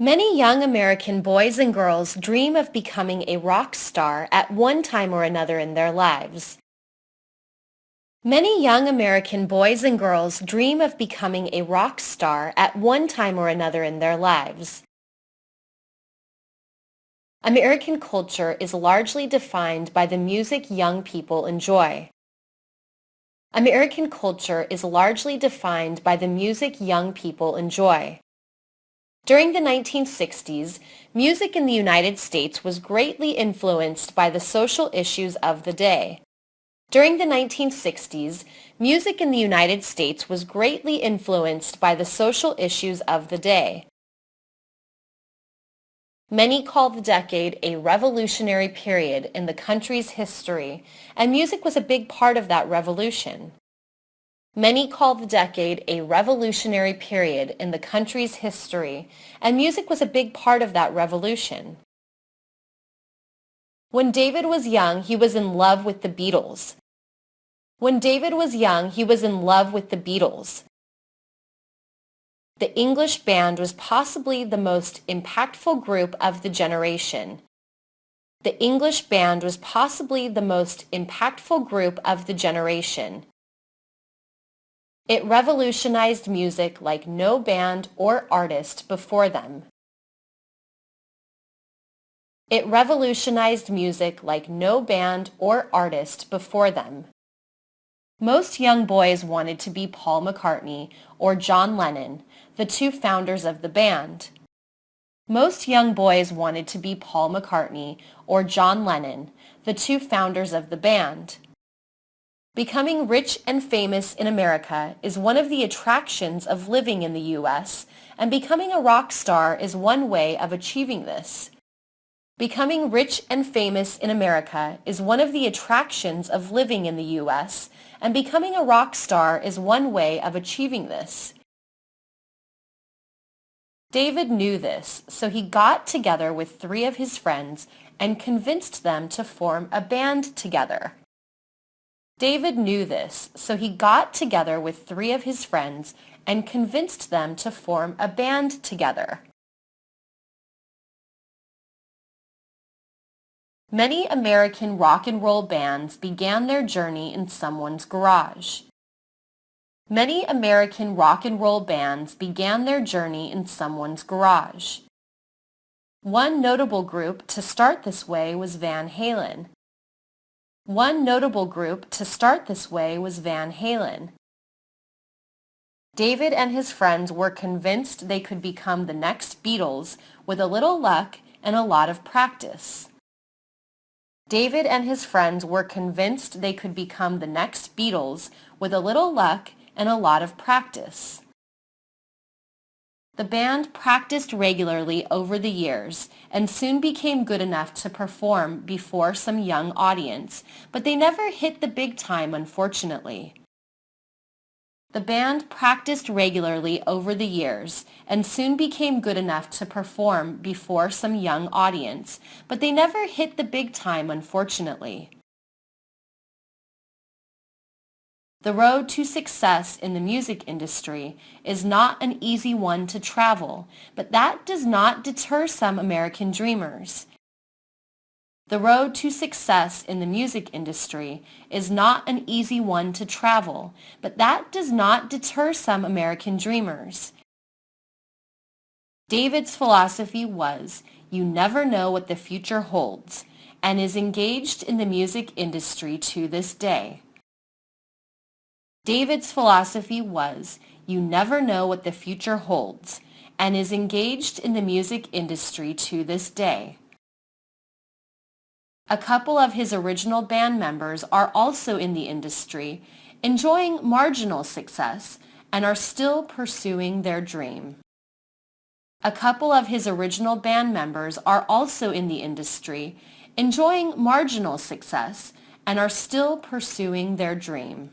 Many young American boys and girls dream of becoming a rock star at one time or another in their lives. Many young American boys and girls dream of becoming a rock star at one time or another in their lives. American culture is largely defined by the music young people enjoy. American culture is largely defined by the music young people enjoy. During the 1960s, music in the United States was greatly influenced by the social issues of the day. During the 1960s, music in the United States was greatly influenced by the social issues of the day. Many call the decade a revolutionary period in the country's history, and music was a big part of that revolution. Many call the decade a revolutionary period in the country's history, and music was a big part of that revolution. When David was young, he was in love with the Beatles. When David was young, he was in love with the Beatles. The English band was possibly the most impactful group of the generation. The English band was possibly the most impactful group of the generation. It revolutionized music like no band or artist before them. It revolutionized music like no band or artist before them. Most young boys wanted to be Paul McCartney or John Lennon, the two founders of the band. Most young boys wanted to be Paul McCartney or John Lennon, the two founders of the band. Becoming rich and famous in America is one of the attractions of living in the U.S., and becoming a rock star is one way of achieving this. Becoming rich and famous in America is one of the attractions of living in the U.S., and becoming a rock star is one way of achieving this. David knew this, so he got together with three of his friends and convinced them to form a band together. David knew this, so he got together with three of his friends and convinced them to form a band together. Many American rock and roll bands began their journey in someone's garage. Many American rock and roll bands began their journey in someone's garage. One notable group to start this way was Van Halen. One notable group to start this way was Van Halen. David and his friends were convinced they could become the next Beatles with a little luck and a lot of practice. David and his friends were convinced they could become the next Beatles with a little luck and a lot of practice. The band practiced regularly over the years and soon became good enough to perform before some young audience, but they never hit the big time, unfortunately. The band practiced regularly over the years and soon became good enough to perform before some young audience, but they never hit the big time, unfortunately. The road to success in the music industry is not an easy one to travel, but that does not deter some American dreamers. The road to success in the music industry is not an easy one to travel, but that does not deter some American dreamers. David's philosophy was, "You never know what the future holds," and is engaged in the music industry to this day. David's philosophy was, "You never know what the future holds," and is engaged in the music industry to this day. A couple of his original band members are also in the industry, enjoying marginal success, and are still pursuing their dream. A couple of his original band members are also in the industry, enjoying marginal success, and are still pursuing their dream.